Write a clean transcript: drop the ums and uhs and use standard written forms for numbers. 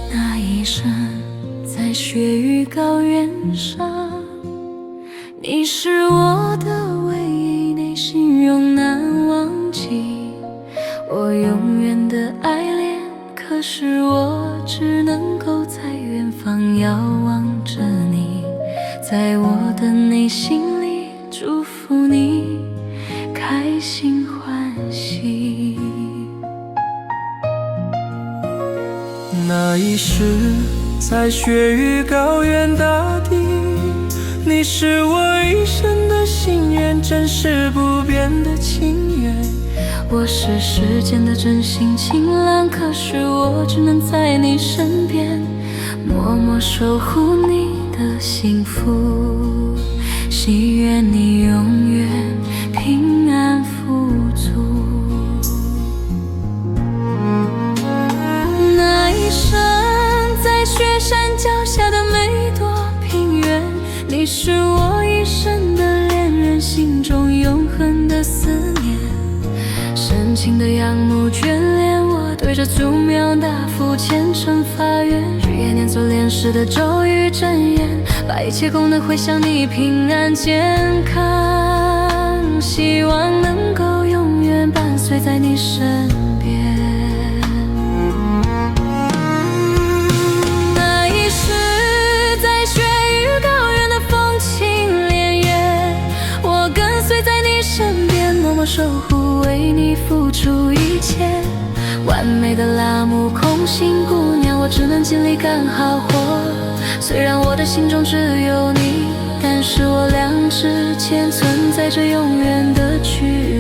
那一生在雪域高原上，你是我的唯一，内心永难忘记。我永远的爱恋，可是我只能够在远方遥望着你，在我的内心里祝福你开心欢喜。那一世在雪域高原大地，你是我一生的心愿，真实不变的情缘。我是世间的真性情郎，可是我只能在你身边，默默守护你的幸福，祈愿你永远平安富足。那一生在雪山脚下的每朵平原，你是我一生的恋人，心中永恒的思念。深情的仰慕眷恋，我对着祖庙大佛虔诚发愿，日夜念做莲师的咒语真言，把一切功德回向你平安健康，希望能够永远伴随在你身边。那一世在雪域高原的风情潋滟，我跟随在你身边，默默守护，为你付出一切。完美的拉姆空心姑娘，我只能尽力干好活。虽然我的心中只有你，但是我俩之间存在着永远的距离。